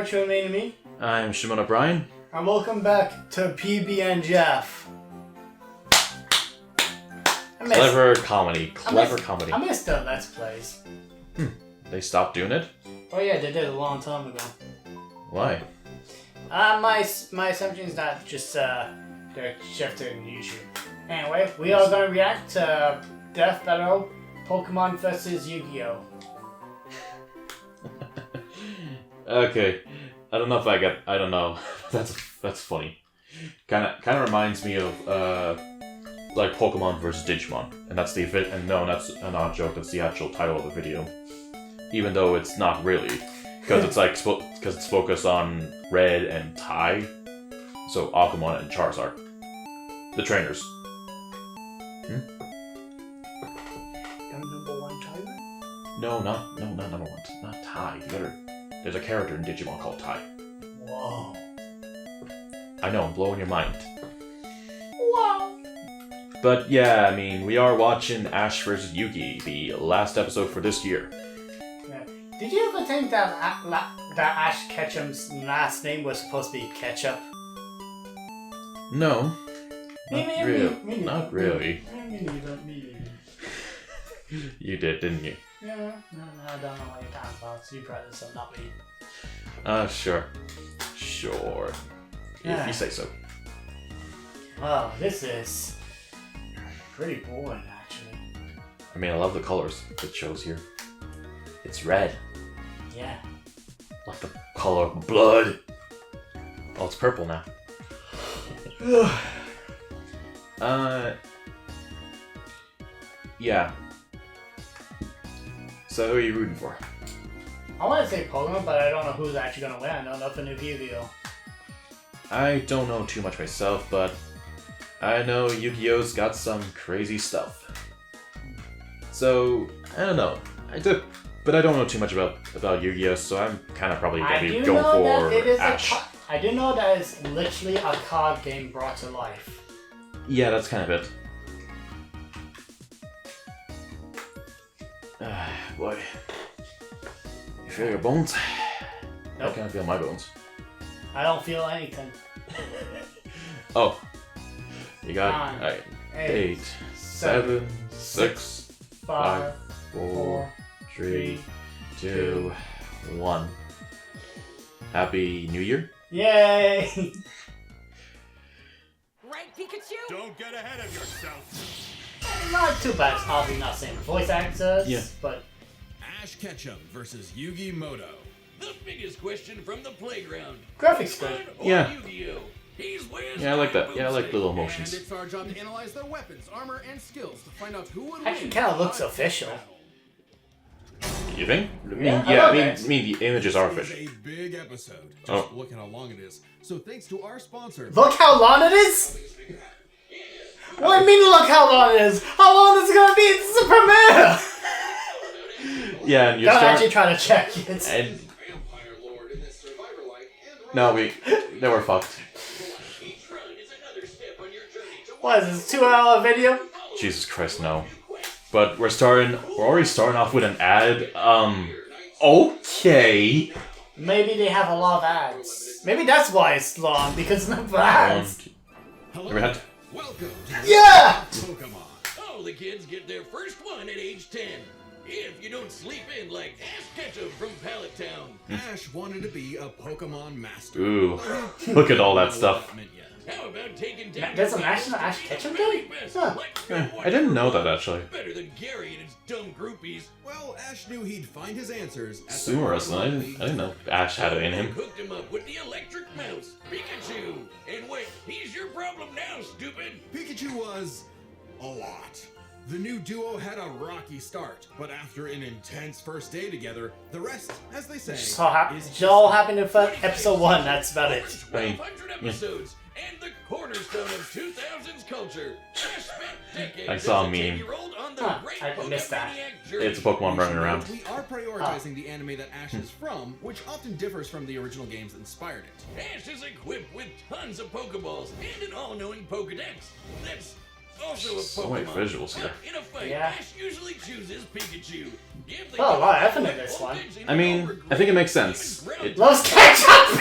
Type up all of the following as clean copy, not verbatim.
Archer and me. I'm Shimon O'Brien. And welcome back to PB and Jeff. Clever comedy. I missed the Let's Plays. They stopped doing it? Oh yeah, they did a long time ago. Why? My assumption is that just they're shifting YouTube. Anyway, we are gonna react to Death Battle Pokemon vs Yu-Gi-Oh! Okay. I don't know if I don't know. That's funny. Kinda reminds me of like Pokemon vs Digimon. And that's that's not a joke, that's the actual title of the video. Even though it's not really. Because it's like because it's focused on Red and Tai. So Agumon and Charizard. The trainers. Number one tiger? No, not number one. Not Tai. There's a character in Digimon called Tai. Whoa. I know, I'm blowing your mind. Wow. But yeah, I mean, we are watching Ash vs. Yugi, the last episode for this year. Yeah. Did you ever think that Ash Ketchum's last name was supposed to be Ketchup? No. Me Not really. Me neither. You did, didn't you? Yeah, no, I don't know what you're talking about. So you probably so not me. Sure. Yeah. If you say so. Wow, this is pretty boring, actually. I mean, I love the colors it shows here. It's red. Yeah. Like the color of blood. Oh, it's purple now. Yeah. So who are you rooting for? I want to say Pokemon, but I don't know who's actually going to win. I know nothing of Yu-Gi-Oh! I don't know too much myself, but I know Yu-Gi-Oh's got some crazy stuff. So, I don't know. But I don't know too much about Yu-Gi-Oh! So I'm kind of probably going to be going for Ash. I do know that it's literally a card game brought to life. Yeah, that's kind of it. Boy. You feel your bones? Nope. I can't feel my bones. I don't feel anything. Oh. You got 9, 8, 7, 6, 5, 4, 3, 2, 1. Happy New Year? Yay! Right, Pikachu? Don't get ahead of yourself. Not too bad. It's obviously not same voice actors, Yeah. but Ash Ketchum versus Yugi Moto. The biggest question from the playground. graphics good. Yeah. Yu-Gi-Oh! He's where's Yeah, I like that. my Yeah, I like the little And motions. it's our job to analyze their weapons, armor, and skills to find out who would Actually win. kinda looks in a official. battle. You think? Yeah, I love it. I mean the images are This official. is a big episode. Just Oh. look at how long it is. So thanks to our sponsor. Look how long it is! What do you mean look how long it is? How long is it gonna be? It's a premiere! Yeah, and you Don't start. actually try to check it. And no, we're fucked. What is this, 2-hour video? Jesus Christ, no. But we're already starting off with an ad. Okay. Maybe they have a lot of ads. Maybe that's why it's long, because of the ads. Hello. We had- Welcome to Yeah! Pokemon. Oh, the kids get their first one at age 10. If you don't sleep in like Ash Ketchum from Pallet Town. Ash wanted to be a Pokemon master. Ooh, look at all that stuff. How about taking down There's your an actual rivals Ash to your Ketchum very game? best, Huh. like Eh, no I didn't one know that else. actually. Better than Gary and his dumb groupies. Well, Ash knew he'd find his answers at the Sumerus, I didn't know Ash had it in him. Hooked him up with the electric mouse, Pikachu. And wait, he's your problem now, stupid. Pikachu was a lot. The new duo had a rocky start, but after an intense first day together, the rest, as they say, So it all happened in episode 1, that's about it. 1,200 episodes and the cornerstone of 2000s culture. Ash spent decades I saw a as meme. 10-year-old on the Huh, great I missed that. Pokemaniac journey. It's a Pokemon running around. We are prioritizing the anime that Ash is from, which often differs from the original games that inspired it. Ash is equipped with tons of Pokeballs and an all-knowing Pokedex. That's also a Pokemon. So many visuals here. But in a fight, Yeah. Ash usually chooses Pikachu. Oh, a lot of effort in this one. I mean, I think it makes sense. Lost ketchup!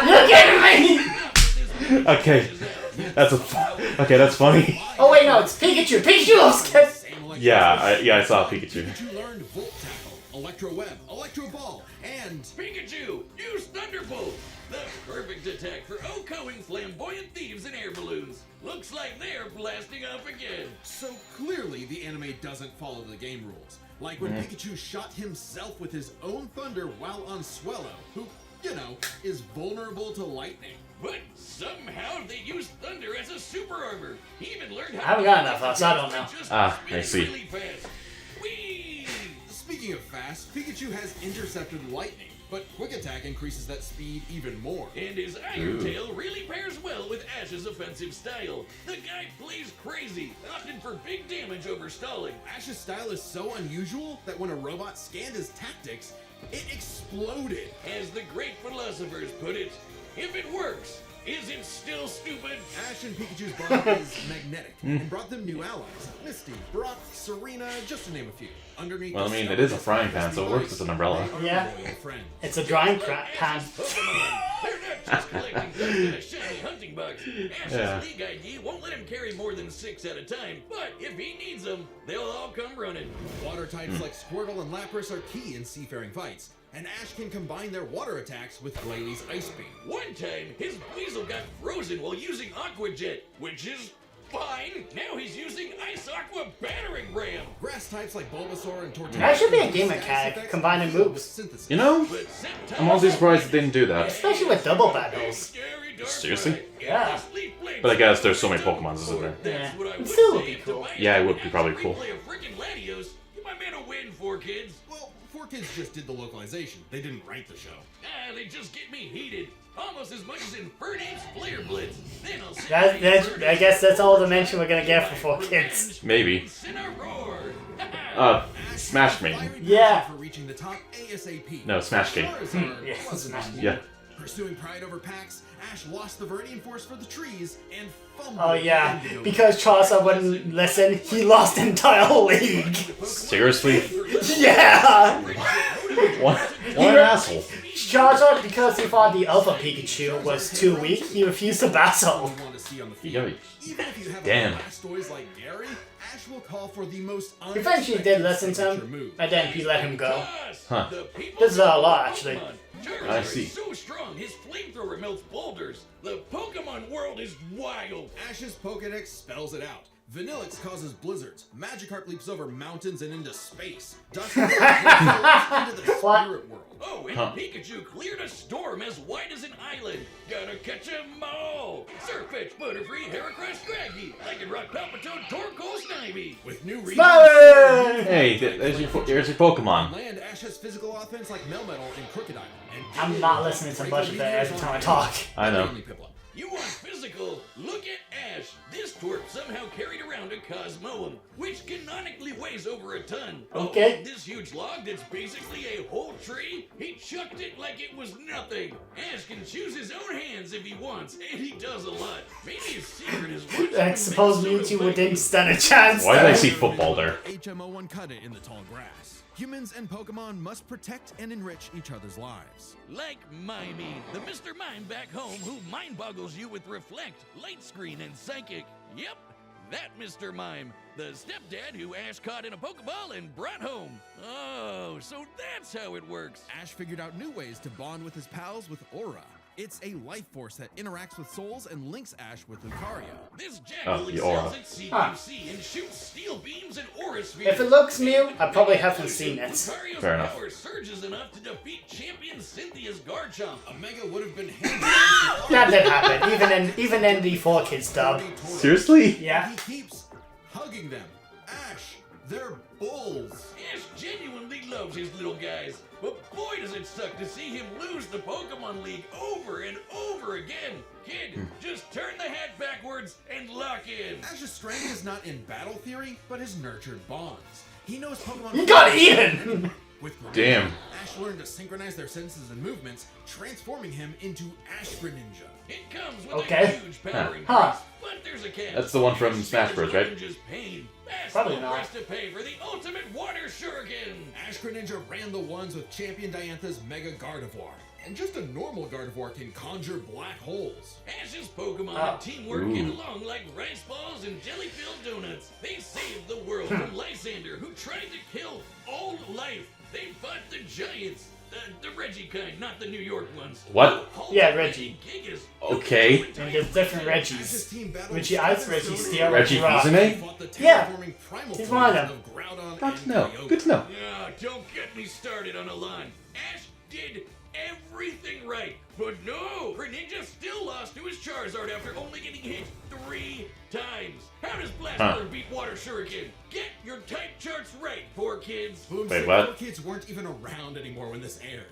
You're kidding me! Okay, that's funny. Oh wait, no, it's Pikachu. Pikachu lost ketchup! Yeah, I saw Pikachu. Pikachu learned Volt Tackle, Electro Web, Electro Ball, and Pikachu, use Thunderbolt! The perfect attack for outgoing flamboyant thieves and air balloons. Looks like they're blasting off again. so clearly the anime doesn't follow the game rules. Like when Pikachu shot himself with his own thunder while on Swellow, who, you know, is vulnerable to lightning. But somehow they used thunder as a super armor. He even learned how I haven't got enough else, I don't know. I see. Really fast. Whee! Speaking of fast, Pikachu has intercepted lightning, but Quick Attack increases that speed even more. And his Iron Tail really pairs well with Ash's offensive style. The guy plays crazy, opting for big damage over stalling. Ash's style is so unusual that when a robot scanned his tactics, it exploded. As the great philosophers put it, if it works, is it still stupid? Ash and Pikachu's bond is magnetic and brought them new allies. Misty, Brock, Serena, just to name a few. Underneath Well, I the mean, stars it is a of frying pan, Misty so it works Voice, as an umbrella. they are Yeah. loyal friends. It's a drying pan. Pokemon, they're not just collecting dust in a shiny hunting box. Ash's Yeah. League ID won't let him carry more than 6 at a time, but if he needs them, they'll all come running. Water types like Squirtle and Lapras are key in seafaring fights, and Ash can combine their water attacks with Glady's Ice Beam. One time, his Weasel got frozen while using Aqua Jet, which is fine. Now he's using Ice Aqua Battering Ram. Grass types like Bulbasaur and Torterra. That should be a game status mechanic, effects combining with moves. synthesis. You know, But sometimes I'm honestly surprised they didn't do that. Especially with double battles. Scary dark Seriously? ride. Yeah. If the sleep blinks, But I guess there's so many Pokemon, isn't there? That's Yeah. what I It would still would say be if cool. Tobias Yeah, it would could be probably actually cool. play a freaking Latios. Give my man a win, 4Kids. Well, 4Kids just did the localization. They didn't write the show. They just get me heated. Almost as much as in Fernape's Flare Blitz. Then I'll sit I guess that's all the mention we're gonna get for 4Kids. Maybe. Smash me. Yeah. For reaching the top ASAP. No, Smash King. Charizard Yeah, wasn't Smash on Yeah. board. Pursuing pride over packs, Ash lost the Viridian Force for the trees and fumbled. Oh yeah, Indigo. because Charizard wouldn't listen, he lost the entire league. Seriously? Yeah! What an asshole. Charizard, because he thought the other Pikachu was too weak, he refused to battle. You want to see on the field. Yo, Even if you have damn. a Blastoise like Gary, Ash will call for the most Eventually did listen to signature him, move. and then he let him go. Huh. This is a lot, actually. I see. So strong, his flamethrower melts boulders. The Pokemon world is wild. Ash's Pokedex spells it out. Vanillix causes blizzards. Magikarp leaps over mountains and into space. Dusknoir into the What? spirit world. Oh, and Huh. Pikachu cleared a storm as wide as an island. Gotta catch 'em all. Surfetch, Butterfree, Heracross, Scraggy, Lycanroc, Palpitoad, Torkoal, Snivy. With new regions. Smiley! Hey, there's your Pokemon. Land, Ash has physical offense like Melmetal and Crocodile. And I'm not listening to much of that every time I talk. I know. Piplup. You want physical? Look at Ash. This twerp somehow carried around a Cosmoem, which canonically weighs over a ton. Okay. Oh, this huge log that's basically a whole tree, he chucked it like it was nothing. Ash can choose his own hands if he wants, and he does a lot. Maybe his secret is watching I suppose Mewtwo didn't stand a chance. Why did I though. see football there? HMO1 cut it in the tall grass. Humans and Pokemon must protect and enrich each other's lives. Like Mimey, the Mr. Mime back home who mind boggles you with Reflect, Light Screen, and Psychic. Yep, that Mr. Mime, the stepdad who Ash caught in a Pokeball and brought home. Oh, so that's how it works. Ash figured out new ways to bond with his pals with Aura. It's a life force that interacts with souls and links Ash with Lucario. This jackal the excels aura. at CQC and shoots steel beams and aura spheres. If it looks new, I probably haven't seen it. Lucario's Fair enough. power surges enough to defeat champion Cynthia's Garchomp. Omega would have been handy. That did happen, even in the 4Kids dub. Seriously? Yeah. He keeps hugging them. Ash, they're bulls. Ash genuinely loves his little guys, but boy does it suck to see him lose the Pokemon League over and over again. Kid, just turn the hat backwards and lock in. Ash's strength is not in battle theory, but his nurtured bonds. He knows Pokemon. You got eaten! With Greninja, Damn. Ash learned to synchronize their senses and movements, transforming him into Ash Greninja. It comes with Okay. a huge power increase, Huh. but there's a catch. That's the one from Smash Bros, right? Greninja's pain. Ash Probably no not. price to pay for the ultimate water shuriken. Ash Greninja ran the ones with Champion Diantha's Mega Gardevoir. And just a normal Gardevoir can conjure black holes. Ash's Pokemon Oh. and teamwork get along like rice balls and jelly-filled donuts. They saved the world from Lysander, who tried to kill all life. They fought the giants. The Reggie kind, not the New York ones. What? Yeah, Reggie. Gigas. Okay. And there's different Ash's Reggies. team battled Reggie Ice, seven Reggie Stone Steel, Reggie Reggie Rock. Fils-Aimé? Fought the Yeah. terraforming primal He's forms one of them. of Groudon Good and to know. Kyogre. Good to know. Don't get me started on Alon. Ash did everything right, but no, Greninja still lost to his Charizard after only getting hit 3 times. How does Blastburn beat Water Shuriken? Get your type charts right, poor kids. Boom Wait, said what? four kids weren't even around anymore when this aired.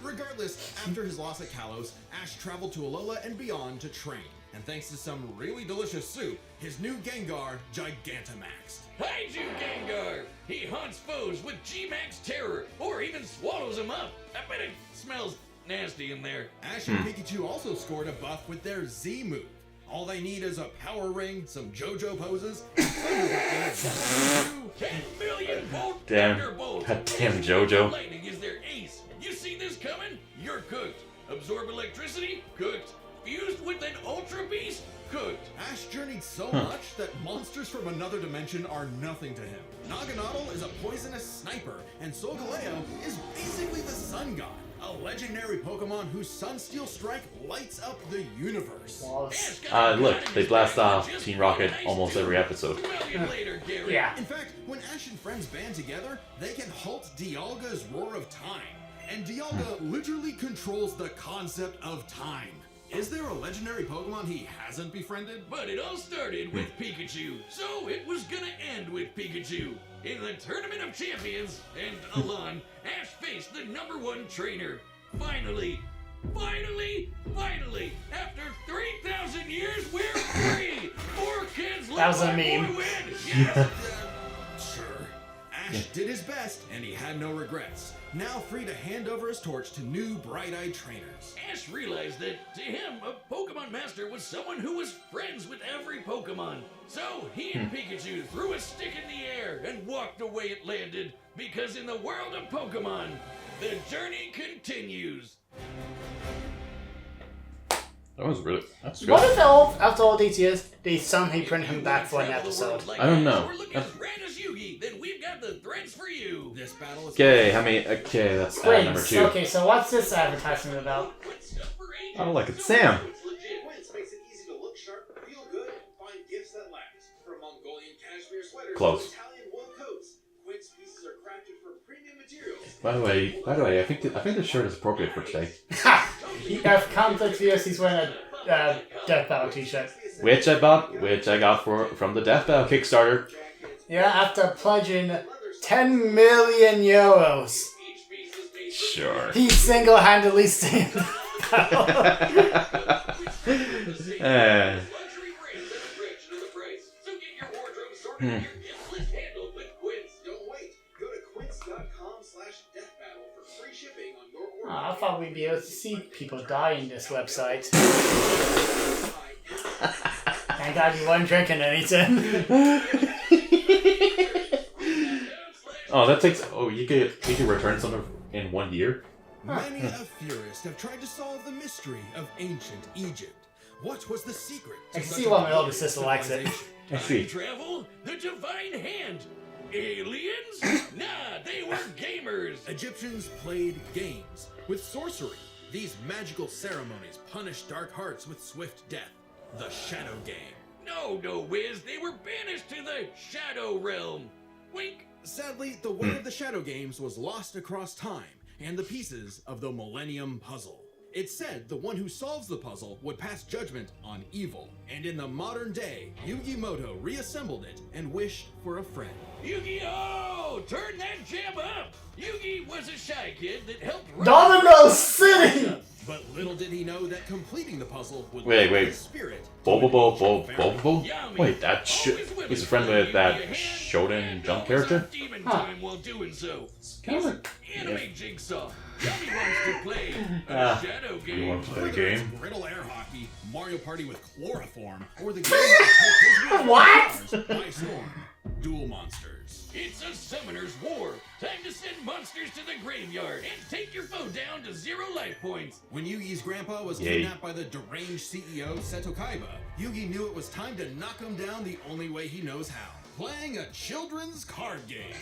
Regardless, after his loss at Kalos, Ash traveled to Alola and beyond to train. And thanks to some really delicious soup, his new Gengar Gigantamaxed. Kaiju Gengar! He haunts foes with G-Max Terror, or even swallows them up. I bet it smells nasty in there. Ash and Pikachu also scored a buff with their Z move. All they need is a power ring, some JoJo poses, and Thunderbolt. 10 million volt Damn. Thunderbolt! Goddamn JoJo. Lightning is their ace. You see this coming? You're cooked. Absorb electricity? Cooked. Fused with an Ultra Beast? Cooked. Ash journeyed so much that monsters from another dimension are nothing to him. Naganadel is a poisonous sniper, and Solgaleo is basically the sun god, a legendary Pokemon whose Sunsteel Strike lights up the universe. Walls. Look, they blast off Team Rocket almost every episode. Smell you later, Gary. Yeah. In fact, when Ash and friends band together, they can halt Dialga's Roar of Time. And Dialga literally controls the concept of time. Is there a legendary Pokemon he hasn't befriended? But it all started with Pikachu, so it was gonna end with Pikachu. In the Tournament of Champions, and Alon, Ash faced the #1 trainer. Finally, after 3,000 years, we're free! 4 kids That let was a my meme. boy win! Yes! Sure. Ash did his best, and he had no regrets. Now free to hand over his torch to new bright-eyed trainers. Ash realized that, to him, a Pokemon Master was someone who was friends with every Pokemon. So he and Pikachu threw a stick in the air and walked the way it landed, because in the world of Pokemon, the journey continues. That was really. That's good. What if after all these years, they somehow bring him back for an episode? I don't know. Or look as rad as Yugi, then we've got the threads for you. This battle is Okay, how many? Okay, that's number Quince. 2. Okay, so what's this advertisement about? I don't like it. Sam. Quince makes it easy to look sharp, feel good, and find gifts that last. From Mongolian cashmere sweaters Close. to Italian wool coats, Quince pieces are crafted from premium materials. By the way, I think the shirt is appropriate for today. Ha! If conflict views, he's wearing a Death Battle t-shirt. Which I got from the Death Battle Kickstarter. Yeah, after pledging 10 million euros, Sure. he single-handedly saved the battle. Don't wait. Go to quince.com/deathbattle for free shipping on your order. I thought we'd be able to see people die in this website. Thank God you weren't drinking anything. Oh, that takes. Oh, you can return something in 1 year. Many a theorist have tried to solve the mystery of ancient Egypt. What was the secret? I to can such see a why my older brilliant sister likes it. civilization? I see. Travel? The Divine Hand. Aliens? Nah, they were gamers. Egyptians played games with sorcery. These magical ceremonies punished dark hearts with swift death. The Shadow Game. No, Wiz, they were banished to the Shadow Realm. Wink. Sadly, the way of the Shadow Games was lost across time and the pieces of the Millennium Puzzle. It said the one who solves the puzzle would pass judgment on evil. And in the modern day, Yugi reassembled it and wished for a friend. Yu-Gi-Oh! Turn that jam up! Yugi was a shy kid that helped run Domino City! But little did he know that completing the puzzle would Wait. lift his spirit. to Bobo. an ancient family. Wait, that he's a friend with that Shonen Jump character. Demon Huh. time while doing so. Kind of. Anime Jigsaw. Yummy wants to play a shadow You game. want to play a Whether it's game? Brittle air hockey, Mario Party with chloroform, or the game that took his will What? by storm. duel monsters. It's a summoner's war. Time to send monsters to the graveyard and take your foe down to 0 life points. When Yugi's grandpa was Yay. kidnapped by the deranged CEO Seto Kaiba, Yugi knew it was time to knock him down the only way he knows how. Playing a children's card game.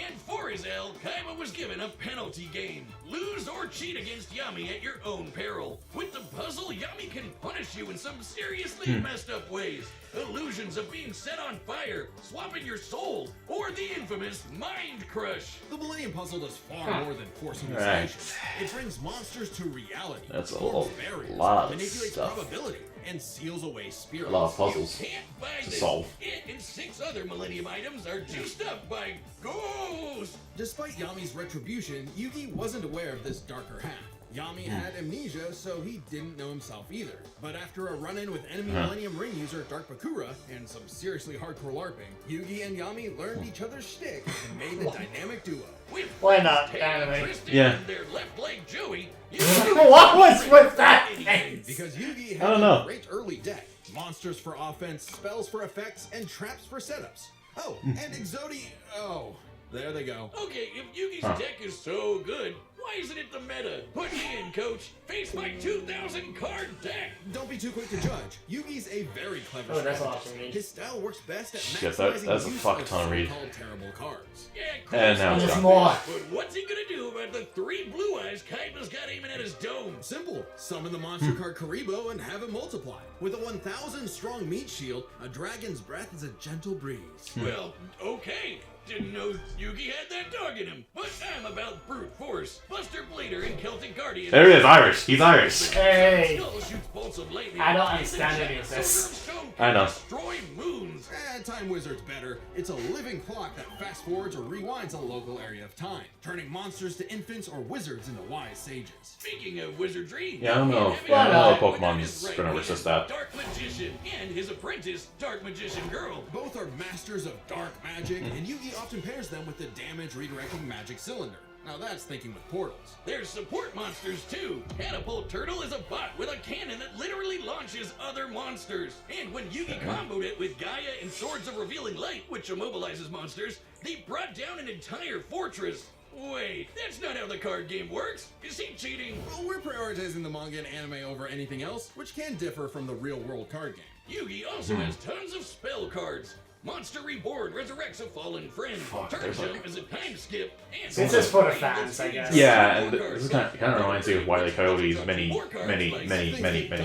And for his L, Kaiba was given a penalty game. Lose or cheat against Yami at your own peril. With the puzzle, Yami can punish you in some seriously messed up ways. Illusions of being set on fire, swapping your soul, or the infamous Mind Crush. The Millennium Puzzle does far more than force Right. hallucinations. It brings monsters to reality, That's a forms barriers, lot of manipulates stuff. probability, and seals away spirits. A lot of puzzles You can't buy to this. solve. It and 6 other Millennium items are juiced up by ghosts. Despite Yami's retribution, Yugi wasn't aware of this darker half. Yami had amnesia, so he didn't know himself either. But after a run-in with enemy Millennium Ring user Dark Bakura and some seriously hardcore LARPing, Yugi and Yami learned each other's shtick and made the dynamic duo. With Why not, Tay anime? Tristan Yeah. and their left leg Joey. What was with that face? Because Yugi I had don't a know. great early deck. Monsters for offense, spells for effects, and traps for setups. Oh, and Exodi... Oh, there they go. Okay, if Yugi's deck is so good, why isn't it the meta? Put me in, coach. Face my 2,000 card deck. Don't be too quick to judge. Yugi's a very clever Oh, that's strategist. awesome. His style works best at Shit, maximizing that's a use fuck of ton of read. so-called terrible cards. Yeah, cool. And now it's There's gone. more. But what's he gonna do about the 3 blue eyes Kaiba's got aiming at his dome? Simple. Summon the monster card Karibo and have it multiply. With a 1,000 strong meat shield, a dragon's breath is a gentle breeze. Well, okay. Didn't know Yugi had that dog in him. But I'm about brute force. Buster Blader and Celtic Guardian. There he is, Irish. He's Irish. Hey. Skull shoots bolts of lightning. I don't and understand the any of giant this. silver stone I know. Destroy moons. Time Wizard's better. It's a living clock that fast forwards or rewinds a local area of time, turning monsters to infants or wizards into wise sages. Speaking of wizardry, Yeah, I don't know. Kevin Yeah, I don't know if Hart Pokemon's with his gonna right resist hand, that. Dark Magician and his apprentice, Dark Magician Girl. Both are masters of dark magic, and Yugi often pairs them with the damage redirecting magic cylinder. Now that's thinking with portals. There's support monsters too. Catapult Turtle is a bot with a cannon that literally launches other monsters. And when Yugi comboed it with Gaia and Swords of Revealing Light, which immobilizes monsters, they brought down an entire fortress. Wait, that's not how the card game works. Is he cheating? Well, we're prioritizing the manga and anime over anything else, which can differ from the real world card game. Yugi also has tons of spell cards. Monster Reborn resurrects a fallen friend. Turn there's Jump is a time skip. And This is for the fans, I guess. Yeah, and this is kind of reminds me of Wile E. Coyote's many.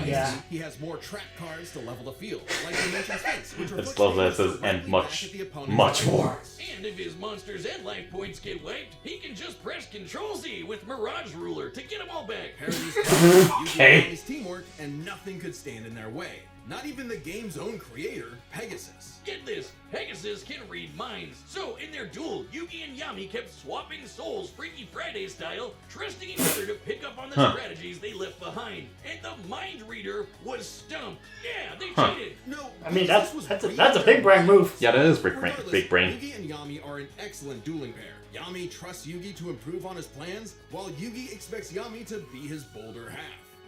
Yeah. He has more trap cards to level the field, like the mentioned Sphinx, which I reflects just love that it the says, and directly much, back at the opponent's much life more. points. And if his monsters and life points get wiped, he can just press Ctrl-Z with Mirage Ruler to get them all back. Pair these cards with Yugi Okay. and his teamwork, and nothing could stand in their way. Not even the game's own creator, Pegasus. Get this, Pegasus can read minds. So in their duel, Yugi and Yami kept swapping souls Freaky Friday style, trusting each other to pick up on the strategies they left behind. And the mind reader was stumped. Yeah, they cheated. No, I mean, this was that's a brilliant. big brain move. Yeah, that is big brain. Regardless, Big brain. Yugi and Yami are an excellent dueling pair. Yami trusts Yugi to improve on his plans, while Yugi expects Yami to be his bolder half.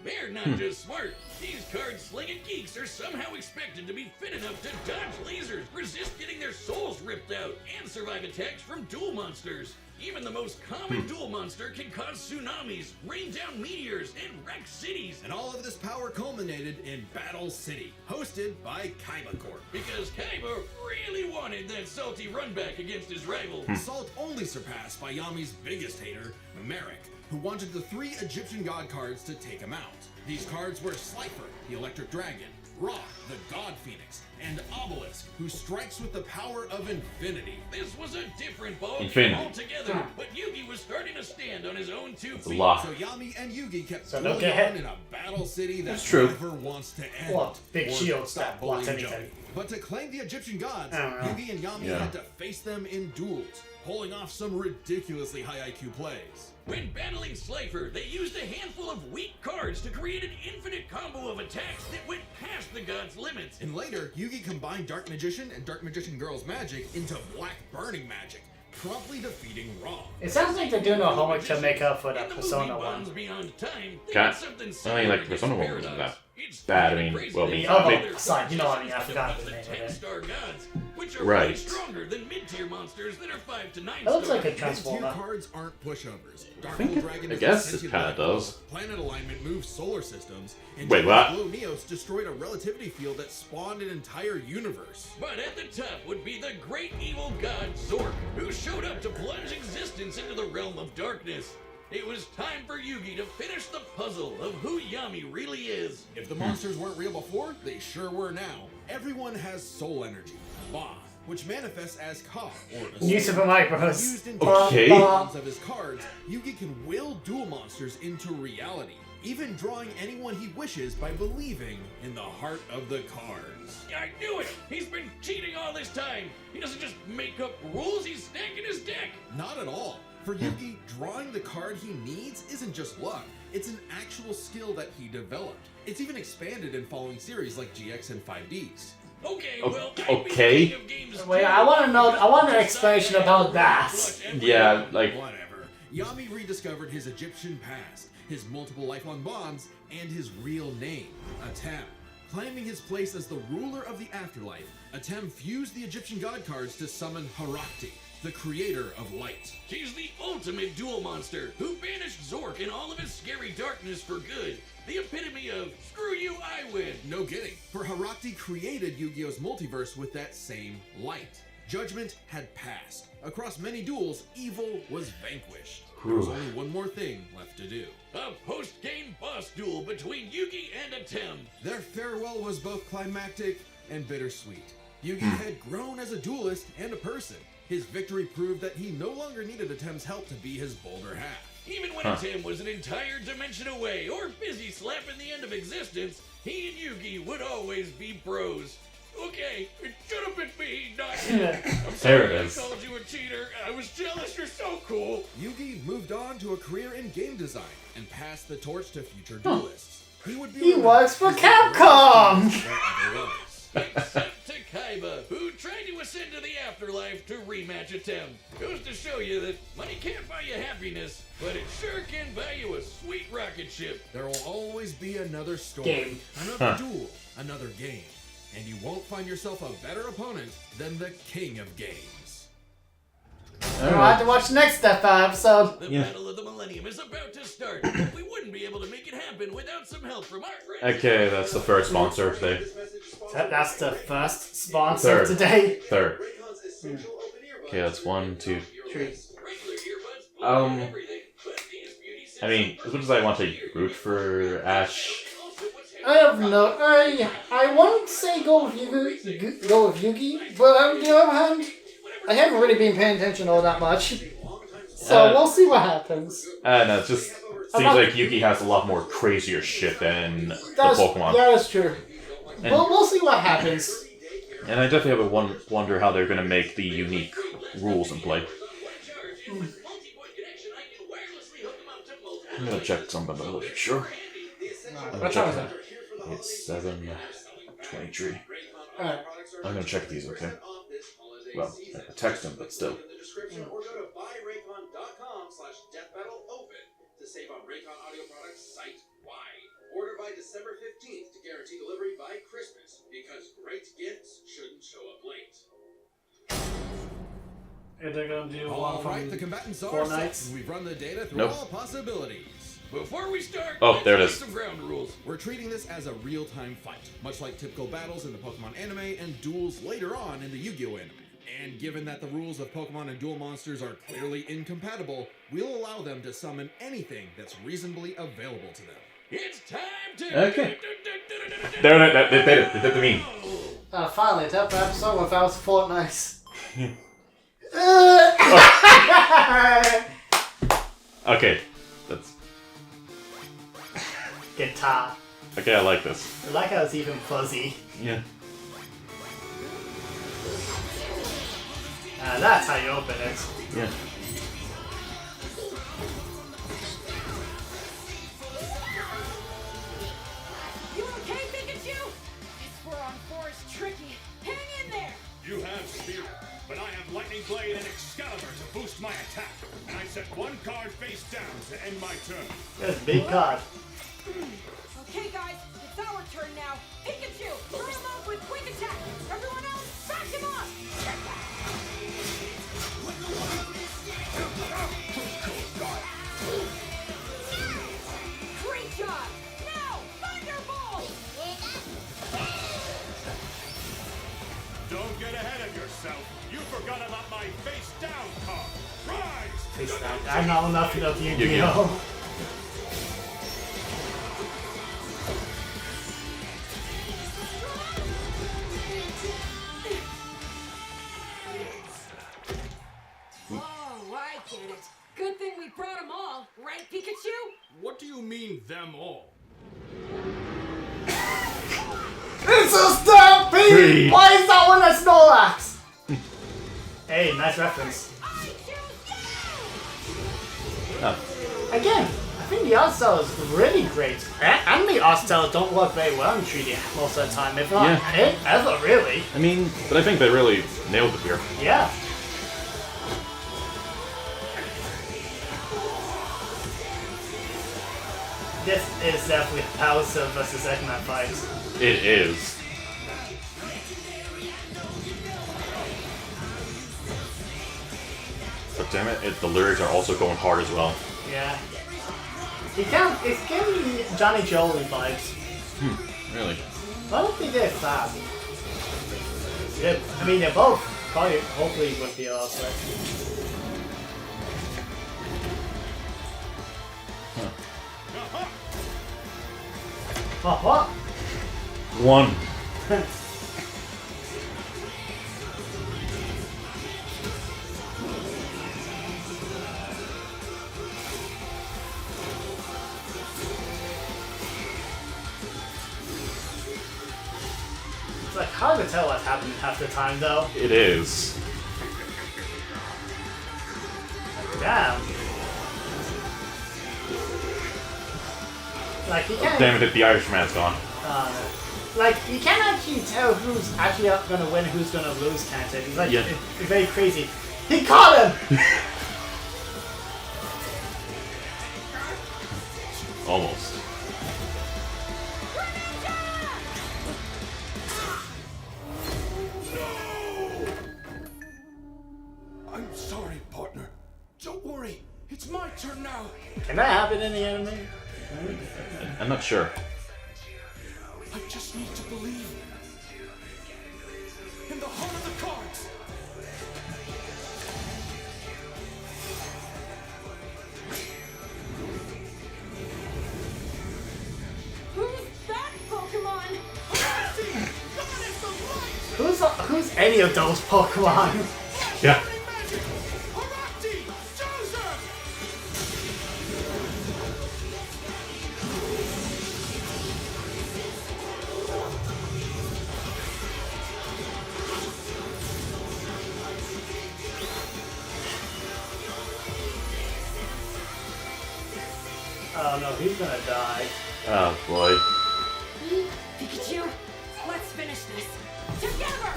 They're not just smart. These card-slinging geeks are somehow expected to be fit enough to dodge lasers, resist getting their souls ripped out, and survive attacks from duel monsters. Even the most common duel monster can cause tsunamis, rain down meteors, and wreck cities. And all of this power culminated in Battle City, hosted by Kaiba Corp. Because Kaiba really wanted that salty run back against his rival. Salt only surpassed by Yami's biggest hater, Merrick, who wanted the 3 Egyptian god cards to take him out. These cards were Slifer, the Electric Dragon, Ra, the God Phoenix, and Obelisk, who strikes with the power of infinity. This was a different ball game Infinity. altogether, but Yugi was starting to stand on his own 2 a feet. lot. So Yami and Yugi kept So dueling don't get on hit. in a battle city that That's true. never wants to end. Well, big or shield stop that blocks bullying anything. Joey. But to claim the Egyptian gods, I don't know. Yugi and Yami Yeah. had to face them in duels, pulling off some ridiculously high IQ plays. When battling Slifer, they used a handful of weak cards to create an infinite combo of attacks that went past the god's limits. And later, Yugi combined Dark Magician and Dark Magician Girl's magic into Black Burning magic, promptly defeating Ra. It sounds like they're doing a homework to make up for that In the Persona movie Bonds 1. Beyond Time, they Got- did something I similar mean, like, against Persona 1 wasn't Paradox. that It's bad. I kinda mean, crazy well, they the have other their side, you know what I mean, I competitions forgot to the the name of it. 10-star gods, which are Right. way stronger than mid-tier monsters that are 5 to 9 That looks like a stars. transformer. Mid-tier cards aren't pushovers. Dark think Hole it- Dragon I is guess a it sentient kinda black hole. does. Planet alignment moves solar systems. And Wait, what? Glow Neos destroyed a relativity field that spawned an entire universe. But at the top would be the great evil god Zork, who showed up to plunge existence into the realm of darkness. It was time for Yugi to finish the puzzle of who Yami really is. If the monsters weren't real before, they sure were now. Everyone has soul energy, Ba, which manifests as Ka, or a New soul. Super Mario Bros. Used in Okay. of his cards, Yugi can will dual monsters into reality, even drawing anyone he wishes by believing in the heart of the cards. I knew it! He's been cheating all this time! He doesn't just make up rules, he's stacking his deck! Not at all. For Yugi, drawing the card he needs isn't just luck, it's an actual skill that he developed. It's even expanded in following series like GX and 5Ds. Okay, O- well, okay. King of Games Wait, too. I want to know. I want an explanation about that. Yeah, like Whatever. Yami rediscovered his Egyptian past, his multiple lifelong bonds, and his real name, Atem. Claiming his place as the ruler of the afterlife, Atem fused the Egyptian god cards to summon Harakti, the creator of light. She's the ultimate duel monster who banished Zork and all of his scary darkness for good. The epitome of screw you, I win. No kidding, for Harakti created Yu-Gi-Oh's multiverse with that same light. Judgment had passed. Across many duels, evil was vanquished. There was only one more thing left to do. A post-game boss duel between Yugi and Atem. Their farewell was both climactic and bittersweet. Yugi had grown as a duelist and a person. His victory proved that he no longer needed Atem's help to be his bolder half. Even when Atem was an entire dimension away or busy slapping the end of existence, he and Yugi would always be bros. Okay, it should have been me, not you. I'm sorry There it is. I called you a cheater. I was jealous. You're so cool. Yugi moved on to a career in game design and passed the torch to future duelists. He would be He remembered works for as the Capcom! greatest there ever was. Except to Kaiba, who tried to ascend to the afterlife to rematch Atem. Goes to show you that money can't buy you happiness, but it sure can buy you a sweet rocket ship. There will always be another story, Game. another duel, another game. And you won't find yourself a better opponent than the king of games. I'll have to watch the next episode. The Yeah. Battle of the Millennium is about to start. We wouldn't be able to make it happen without some help from our friends. okay, that's the first sponsor of today. That's the first sponsor of Third. today. Third. Raycon's essential open earbuds. Okay, that's 1, 2. Three. Regular earbuds block Um, everything, but these beauty I mean, as much as I want to root for Ash, I have no. I wouldn't say go with Yugi, but on the other hand, I haven't really been paying attention all that much. So we'll see what happens. no, it just seems like Yugi has a lot more crazier shit than the That's, Pokemon. yeah, that's true. We'll see what happens. And I definitely have a wonder how they're going to make the unique rules in play. I'm going to check some of them, sure. I'm What gonna time is check it? It's 7:23. Alright. I'm going to check these, okay? Well, I text them, but still. In the description, or go to buyraycon.com/deathbattleopen to save on Raycon audio products site-wide. Order by December 15th to guarantee delivery by Christmas, because great gifts shouldn't show up late. Are they gonna do one All from right, the combatants are Fortnite? set, and we've run the data through Nope. all possibilities. Before we start, Oh, let's there it make is. some ground rules. We're treating this as a real-time fight, much like typical battles in the Pokemon anime and duels later on in the Yu-Gi-Oh anime. And given that the rules of Pokemon and duel monsters are clearly incompatible, we'll allow them to summon anything that's reasonably available to them. It's time to. Okay. They did the meme. Finally, a tough episode without Fortnite. Okay, that's... Guitar. Okay, I like this. I like how it's even fuzzy. Yeah. That's how you open it. Yeah. You okay, Pikachu? This Boron 4 is tricky. Hang in there! You have Spear, but I have Lightning Blade and Excalibur to boost my attack. And I set one card face down to end my turn. That's a big card. Okay, guys, it's our turn now. Pikachu, throw him up with quick attack. Everyone else, back him up! I know nothing of Yu-Gi-Oh! Yu-Gi-Oh. Oh, I get it. Good thing we brought them all, right, Pikachu? What do you mean, them all? It's a stampede! Why is that one a Snorlax? Hey, nice reference. I choose you! Oh. Again, I think the art style is really great. Anime art styles don't work very well in 3D most of the time, if not ever, really. I mean, but I think they really nailed it here. Yeah. This is definitely a Bowser versus Eggman fight. It is. But damn it, the lyrics are also going hard as well. Yeah. It's giving me Johnny Jolie vibes. Really? I don't think they're fast. Yeah, I mean, they're both probably, hopefully, would be also. What? One. It's like hard to tell what's happening half the time, though. It is. Damn. Like, you can't... Damn it, the Irishman's gone. Like, you can't actually tell who's actually gonna win, who's gonna lose, can't it? It's like, Yeah. it's very crazy. He caught him! Almost. I'm sorry, partner. Don't worry. It's my turn now. Can that happen in the anime? I'm not sure. I just need to believe. In the heart of the cards. Who's that Pokemon? Who's any of those Pokemon? Yeah. Oh no, he's gonna die. Oh boy. Pikachu, let's finish this. Together!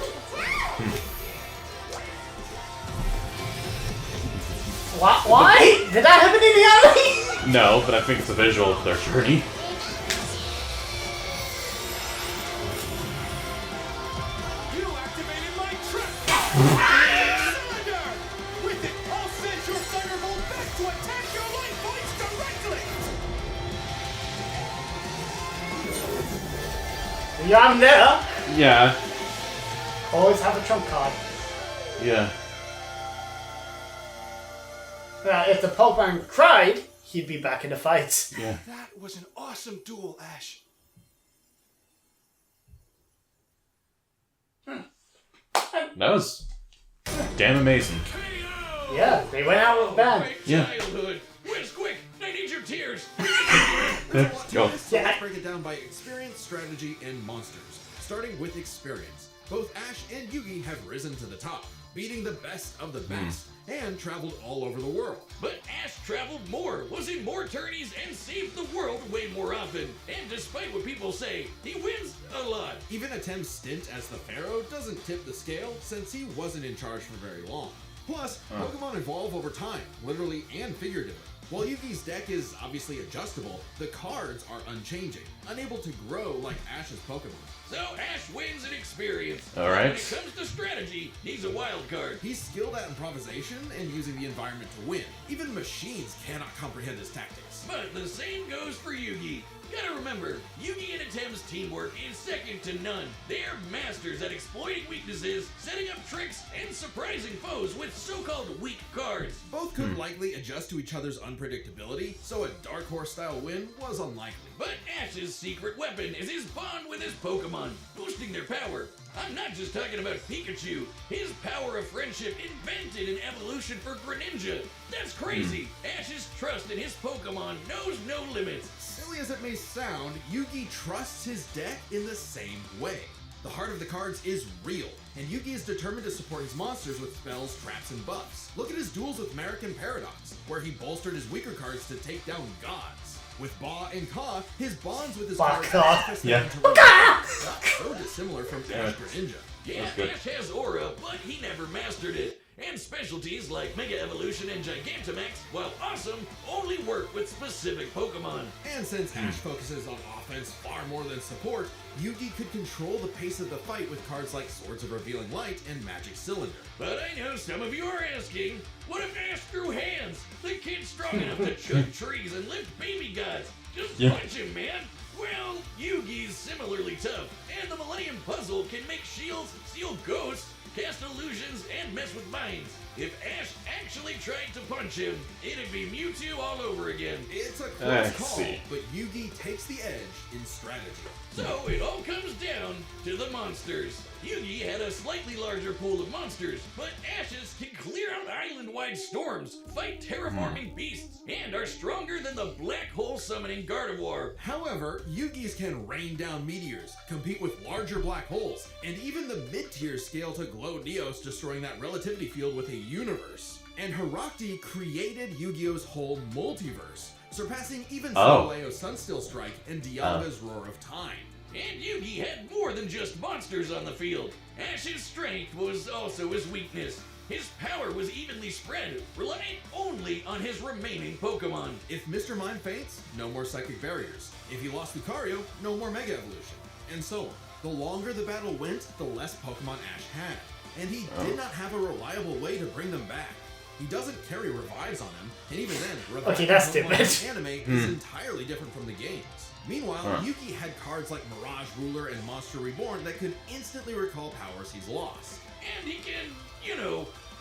Why? Did that happen in the anime? No, but I think it's a visual of their journey. You activated my trap! Cylinder! With it, I'll send your Thunderbolt back to attack your life points directly! Yeah, I'm there. Yeah. Always have a trump card. Yeah. If the Pokemon cried, he'd be back in the fight. Yeah. That was an awesome duel, Ash. That was damn amazing. Yeah, they went out with a bang. Great Yeah. childhood. Whiz, quick! I need your tears. Go. So let's break it down by experience, strategy, and monsters. Starting with experience. Both Ash and Yugi have risen to the top, beating the best of the best, and traveled all over the world. But Ash traveled more, was in more tourneys, and saved the world way more often. And despite what people say, he wins a lot. Even Atem's stint as the Pharaoh doesn't tip the scale, since he wasn't in charge for very long. Plus, Pokemon evolve over time, literally and figuratively. While Yugi's deck is obviously adjustable, the cards are unchanging, unable to grow like Ash's Pokemon. So Ash wins in experience. All right. When it comes to strategy, he's a wild card. He's skilled at improvisation and using the environment to win. Even machines cannot comprehend his tactics. weaknesses. But the same goes for Yugi. Gotta remember, Yugi and Atem's teamwork is second to none. They're masters at exploiting weaknesses, setting up tricks, and surprising foes with so-called weak cards. Both could likely adjust to each other's unpredictability, so a Dark Horse-style win was unlikely. But Ash's secret weapon is his bond with his Pokemon, boosting their power. I'm not just talking about Pikachu. His power of friendship invented an evolution for Greninja. That's crazy. Ash's trust in his Pokemon knows no limits. Silly as it may sound, Yugi trusts his deck in the same way. The heart of the cards is real, and Yugi is determined to support his monsters with spells, traps, and buffs. Look at his duels with Merrick and Paradox, where he bolstered his weaker cards to take down gods. With Ba and Ka, his bonds with his cards manifest them into not so dissimilar from Ash Greninja. Yeah, Ash has aura, but he never mastered it. And specialties like Mega Evolution and Gigantamax, while awesome, only work with specific Pokemon. And since Ash focuses on offense far more than support, Yugi could control the pace of the fight with cards like Swords of Revealing Light and Magic Cylinder. But I know some of you are asking, what if Ash threw hands? The kid's strong enough to chug trees and lift baby gods. Just punch him, man. Well, Yugi's similarly tough, and the Millennium Puzzle can make shields, seal ghosts, cast illusions, and mess with minds. If Ash actually tried to punch him, it'd be Mewtwo all over again. It's a close call, but Yugi takes the edge in strategy. So it all comes down to the monsters. Yugi had a slightly larger pool of monsters, but Ashes can clear out island-wide storms, fight terraforming beasts, and are stronger than the black hole summoning Gardevoir. However, Yugi's can rain down meteors, compete with larger black holes, and even the mid-tier scale to glow Neos, destroying that relativity field with a universe. And Herakti created Yu-Gi-Oh's whole multiverse, surpassing even Sololeo's Sunstill Strike and Dialga's Roar of Time. And Yugi had more than just monsters on the field. Ash's strength was also his weakness. His power was evenly spread, relying only on his remaining Pokemon. If Mr. Mime faints, no more Psychic Barriers. If he lost Lucario, no more Mega Evolution. And so on. The longer the battle went, the less Pokemon Ash had. And he did not have a reliable way to bring them back. He doesn't carry revives on him, and even then, reviving that's Pokemon stupid. in anime is entirely different from the games. Meanwhile, Yugi had cards like Mirage Ruler and Monster Reborn that could instantly recall powers he's lost. And he can,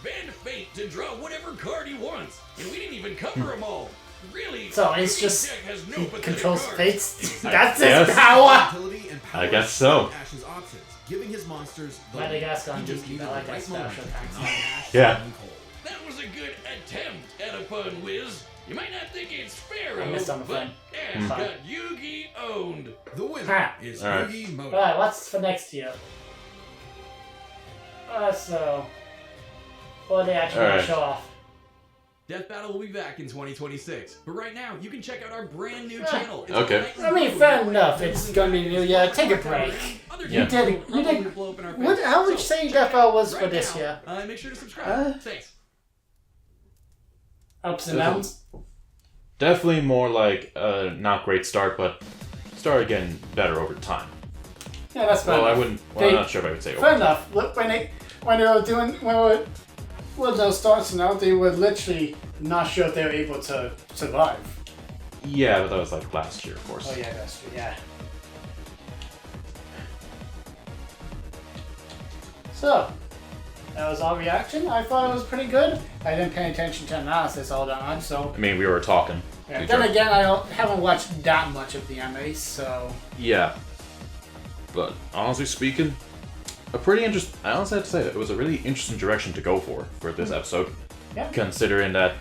bend fate to draw whatever card he wants. And we didn't even cover them all. Really, So it's Yugi's just deck has no he pathetic controls cards. fates. That's his Yes. power. Utility and power I guess so. Ash's options, giving his monsters the Madagascar he on just Yugi, needed I like the that right special moment to attacks. knock Ash Yeah. stone cold. That was a good attempt at a pun, Wiz. You might not think it's fair, I missed on the but front. Ash got Yugi owned. The winner Ha. is Alright. Yugi Moto. Alright, what's for next year? So, what are they actually going to Alright. show off? Death Battle will be back in 2026, but right now you can check out our brand new Yeah. channel. It's Okay. called Nightly I mean, Blue. fair enough. It's going to be new year. Take a break. Other Yeah. games You will did. probably blow up in our What? face. How would you So, say check Death it Battle out was for right this now. year? Make sure to subscribe. Thanks. Ups and downs. Definitely more like a not great start, but started getting better over time. Yeah, that's fair Well, I enough. wouldn't. Well, I'm not sure if I would say Fair over. enough. Look, when they were with those starts out, they were literally not sure if they were able to survive. Yeah, but that was like last year, of course. Oh yeah, that's true. Yeah. So, that was our reaction. I thought it was pretty good. I didn't pay attention to analysis all that much, so. I mean, we were talking. Yeah. We Then tried- again, haven't watched that much of the anime, so. Yeah. But honestly speaking, a pretty interesting. I honestly have to say that it was a really interesting direction to go for this episode. Yeah. Considering that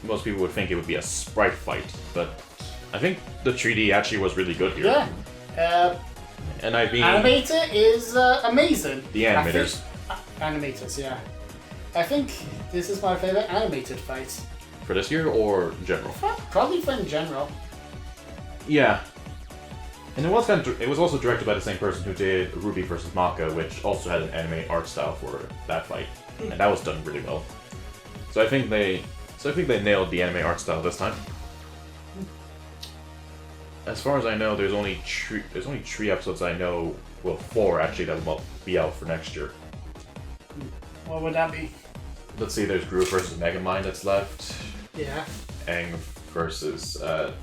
most people would think it would be a sprite fight, but I think the 3D actually was really good here. Yeah. And I mean, Animator is amazing. The animators. Animators, yeah. I think this is my favorite animated fight. for this year or in general. Probably for in general. Yeah. And it was also directed by the same person who did Ruby vs. Maka, which also had an anime art style for that fight, and that was done really well. So I think they nailed the anime art style this time. As far as I know, there's only three episodes I know, well, 4 actually, that will be out for next year. What would that be? Let's see, there's Groove vs. Megamind that's left, Yeah. and versus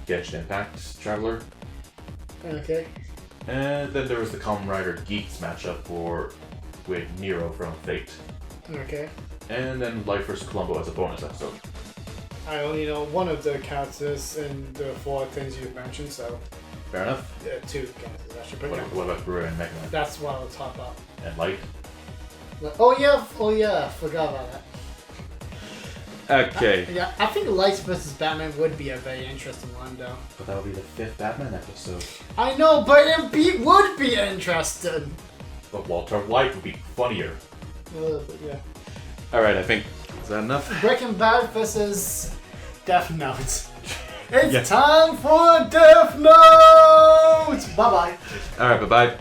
Genshin Impact Traveler. Okay. And then there was the Kamen Rider Geeks matchup with Nero from Fate. Okay. And then Life vs. Columbo as a bonus episode. I only know one of the characters in the 4 things you've mentioned, so Fair enough. 2 characters actually. But What about Brewer and Mega Man? that's what I'll talk about. And Light? Oh yeah, forgot about that. Okay. Yeah, I think Lights vs. Batman would be a very interesting one, though. But that would be the 5th Batman episode. I know, but it would be interesting. But Walter White would be funnier. But yeah. Alright, I think. Is that enough? Breaking Bad versus Death Note. It's Yeah. time for Death Note! Bye bye. Alright, bye bye.